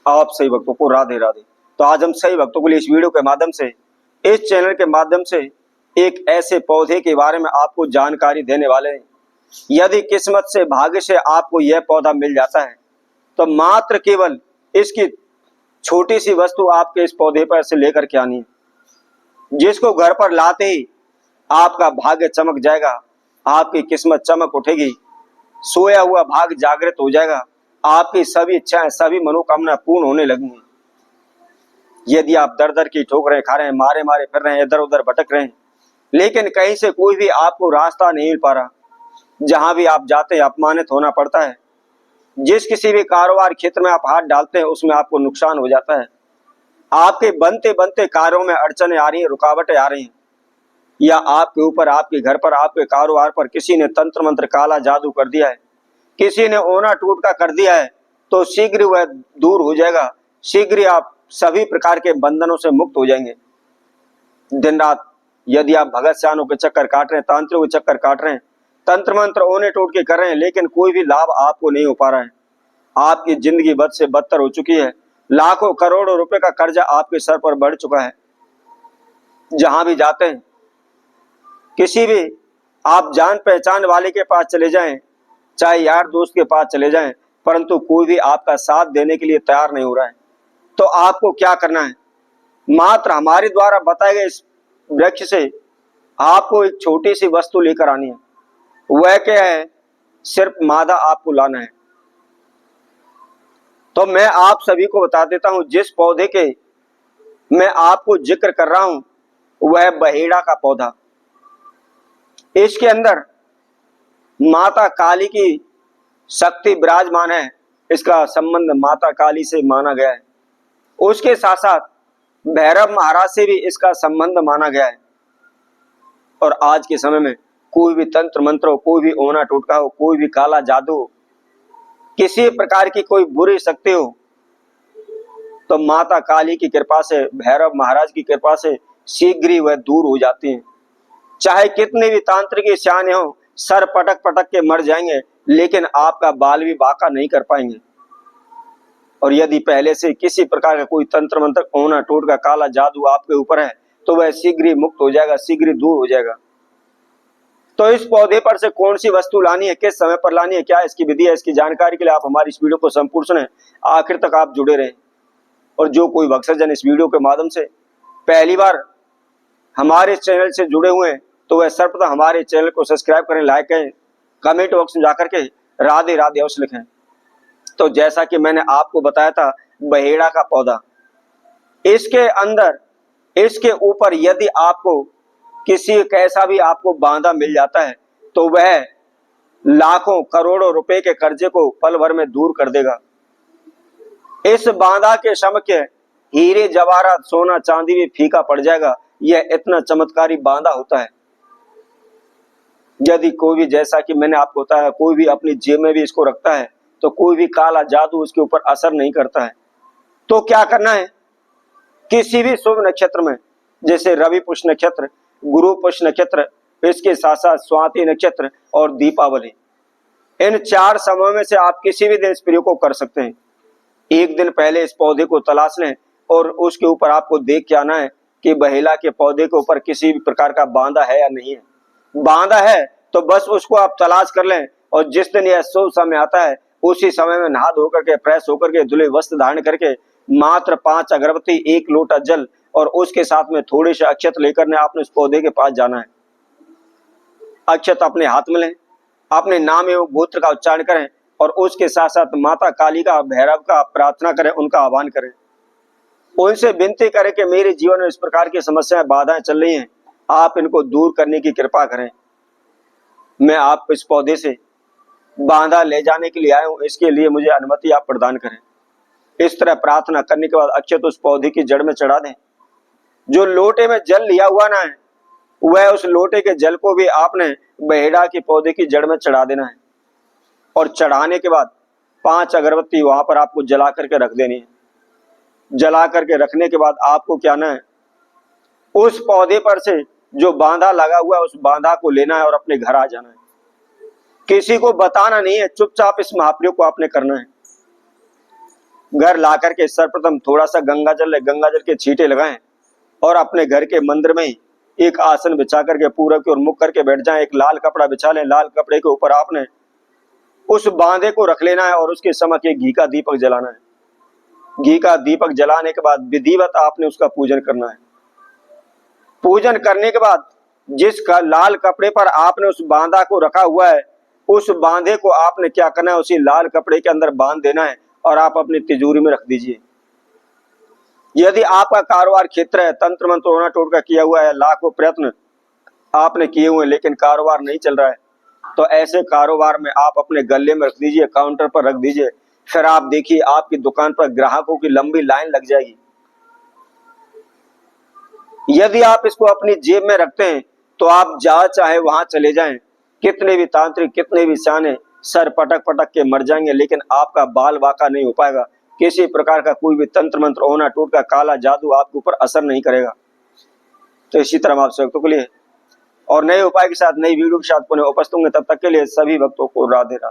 आप सही भक्तों को राधे राधे। तो आज हम सही भक्तों के लिए इस वीडियो के माध्यम से, इस चैनल के माध्यम से एक ऐसे पौधे के बारे में आपको जानकारी देने वाले हैं। यदि किस्मत से, भाग्य से आपको यह पौधा मिल जाता है तो मात्र केवल इसकी छोटी सी वस्तु आपके इस पौधे पर से लेकर के आनी है, जिसको घर पर लाते ही आपका भाग्य चमक जाएगा, आपकी किस्मत चमक उठेगी, सोया हुआ भाग्य जागृत हो जाएगा, आपकी सभी इच्छाएं, सभी मनोकामना पूर्ण होने लगेंगी। यदि आप दर दर की ठोकरें खा रहे हैं, मारे मारे फिर रहे हैं, इधर उधर भटक रहे हैं, लेकिन कहीं से कोई भी आपको रास्ता नहीं मिल पा रहा, जहां भी आप जाते हैं अपमानित होना पड़ता है, जिस किसी भी कारोबार क्षेत्र में आप हाथ डालते हैं उसमें आपको नुकसान हो जाता है, आपके बनते बनते कार्यों में अड़चने आ रही हैं, रुकावटें आ रही हैं, या आपके ऊपर, आपके घर पर, आपके कारोबार पर किसी ने तंत्र मंत्र काला जादू कर दिया है, किसी ने ओना टोटका कर दिया है, तो शीघ्र वह दूर हो जाएगा, शीघ्र आप सभी प्रकार के बंधनों से मुक्त हो जाएंगे। दिन रात यदि आप भगत सियानों के चक्कर काट रहे हैं, तांत्रिकों के चक्कर काट रहे हैं, तंत्र मंत्र ओने टोटके कर रहे हैं, लेकिन कोई भी लाभ आपको नहीं हो पा रहा है, आपकी जिंदगी बद से बदतर हो चुकी है, लाखों करोड़ों रुपए का कर्जा आपके सर पर बढ़ चुका है। जहां भी जाते हैं, किसी भी आप जान पहचान वाले के पास चले जाएं, चाहे यार दोस्त के पास चले जाएं, परंतु कोई भी आपका साथ देने के लिए तैयार नहीं हो रहा है। तो आपको क्या करना है, मात्र हमारे द्वारा बताए गए इस वृक्ष से आपको एक छोटी सी वस्तु लेकर आनी है। वह क्या है, सिर्फ मादा आपको लाना है। तो मैं आप सभी को बता देता हूं, जिस पौधे के मैं आपको जिक्र कर रहा हूं वह बहेड़ा का पौधा। इसके अंदर माता काली की शक्ति विराजमान है, इसका संबंध माता काली से माना गया है। उसके साथ साथ भैरव महाराज से भी इसका संबंध माना गया है। और आज के समय में कोई भी तंत्र मंत्र हो, कोई भी ओना टोटका हो, कोई भी काला जादू हो, किसी प्रकार की कोई बुरी शक्ति हो, तो माता काली की कृपा से, भैरव महाराज की कृपा से शीघ्र ही वह दूर हो जाती है। चाहे कितने भी तांत्रिक सियाने हो, सर पटक पटक के मर जाएंगे, लेकिन आपका बाल भी बाका नहीं कर पाएंगे। और यदि पहले से किसी प्रकार का कोई तंत्र मंत्र, ओना टोटका, काला जादू आपके ऊपर है, तो वह शीघ्र ही मुक्त हो जाएगा, शीघ्र ही दूर हो जाएगा। तो इस पौधे पर से कौन सी वस्तु लानी है, किस समय पर लानी है, क्या इसकी विधि है, इसकी जानकारी के लिए आप हमारी इस वीडियो को संपूर्ण सुने, आखिर तक आप जुड़े रहें। और जो कोई भक्तजन इस वीडियो के माध्यम से पहली बार हमारे चैनल से जुड़े हुए हैं, तो वह सर्वप्रथम हमारे चैनल को सब्सक्राइब करें, लाइक करें, कमेंट बॉक्स में जाकर के राधे राधे अवश्य लिखें। तो जैसा कि मैंने आपको बताया था, बहेड़ा का पौधा, इसके अंदर, इसके ऊपर यदि आपको किसी कैसा भी आपको बांधा मिल जाता है, तो वह लाखों करोड़ों रुपए के कर्जे को पल भर में दूर कर देगा। इस बांधा के समक्ष हीरे जवाहरात, सोना चांदी भी फीका पड़ जाएगा। यह इतना चमत्कारी बांधा होता है। यदि कोई भी, जैसा कि मैंने आपको बताया, कोई भी अपनी जेब में भी इसको रखता है, तो कोई भी काला जादू उसके ऊपर असर नहीं करता है। तो क्या करना है, किसी भी शुभ नक्षत्र में, जैसे रवि पुष्य नक्षत्र, गुरु पुष्य नक्षत्र, इसके साथ साथ स्वाति नक्षत्र और दीपावली, इन 4 समयों में से आप किसी भी दिन इस प्रयोग को कर सकते हैं। एक दिन पहले इस पौधे को तलाश लें और उसके ऊपर आपको देख के आना है कि बहेड़ा के पौधे के ऊपर किसी भी प्रकार का बांधा है या नहीं है। बांधा है तो बस उसको आप तलाश कर लें, और जिस दिन यह शुभ समय आता है उसी समय में नहा धो करके, फ्रेश होकर के, धुले वस्त्र धारण करके, मात्र 5 अगरबत्ती, 1 लोटा जल और उसके साथ में थोड़े से अक्षत लेकर ने आपने उस पौधे के पास जाना है। अक्षत अपने हाथ में लें, अपने नाम एवं गोत्र का उच्चारण करें और उसके साथ साथ माता काली का, भैरव का प्रार्थना करें, उनका आह्वान करें, उनसे विनती करें कि मेरे जीवन में इस प्रकार की समस्याएं, बाधाएं चल रही हैं, आप इनको दूर करने की कृपा करें। मैं आप इस पौधे से बांधा ले जाने के लिए आया हूं, इसके लिए मुझे अनुमति आप प्रदान करें। इस तरह प्रार्थना करने के बाद अक्षत उस पौधे की जड़ में चढ़ा दें। जो लोटे में जल लिया हुआ ना है, वह उस लोटे के जल को भी आपने बहेड़ा के पौधे की जड़ में चढ़ा देना है। और चढ़ाने के बाद 5 अगरबत्ती वहां पर आपको जला करके रख देनी है। जला करके रखने के बाद आपको क्या ना है, उस पौधे पर से जो बांधा लगा हुआ है, उस बांधा को लेना है और अपने घर आ जाना है। किसी को बताना नहीं है, चुपचाप इस महाप्रयोग को आपने करना है। घर ला करके सर्वप्रथम थोड़ा सा गंगा जल के छींटे लगाएं और अपने घर के मंदिर में ही एक आसन बिछा करके पूरब की ओर मुख करके बैठ जाएं। एक लाल कपड़ा बिछा लें, लाल कपड़े के ऊपर आपने उस बांधे को रख लेना है और उसके समक्ष एक घी का दीपक जलाना है। घी का दीपक जलाने के बाद विधिवत आपने उसका पूजन करना है। पूजन करने के बाद जिसका लाल कपड़े पर आपने उस बांधा को रखा हुआ है, उस बांधे को आपने क्या करना है, उसी लाल कपड़े के अंदर बांध देना है और आप अपनी तिजोरी में रख दीजिए। यदि आपका कारोबार क्षेत्र है, तंत्र मंत्र टोना टोटका किया हुआ है, लाखों प्रयत्न आपने किए हुए हैं लेकिन कारोबार नहीं चल रहा है, तो ऐसे कारोबार में आप अपने गले में रख दीजिए, काउंटर पर रख दीजिए। फिर आप देखिए आपकी दुकान पर ग्राहकों की लंबी लाइन लग जाएगी। यदि आप इसको अपनी जेब में रखते हैं तो आप जहां चाहे वहां चले जाएं, कितने भी तांत्रिक, कितने भी सियाने सर पटक पटक के मर जाएंगे लेकिन आपका बाल वाका नहीं हो पाएगा। किसी प्रकार का कोई भी तंत्र मंत्र, ओना टोटका, काला जादू आपके ऊपर असर नहीं करेगा। तो इसी तरह आप भक्तों के लिए और नए उपाय के साथ, नई वीडियो के साथ पुनः उपस्थित होंगे। तब तक के लिए सभी भक्तों को राधे राधे।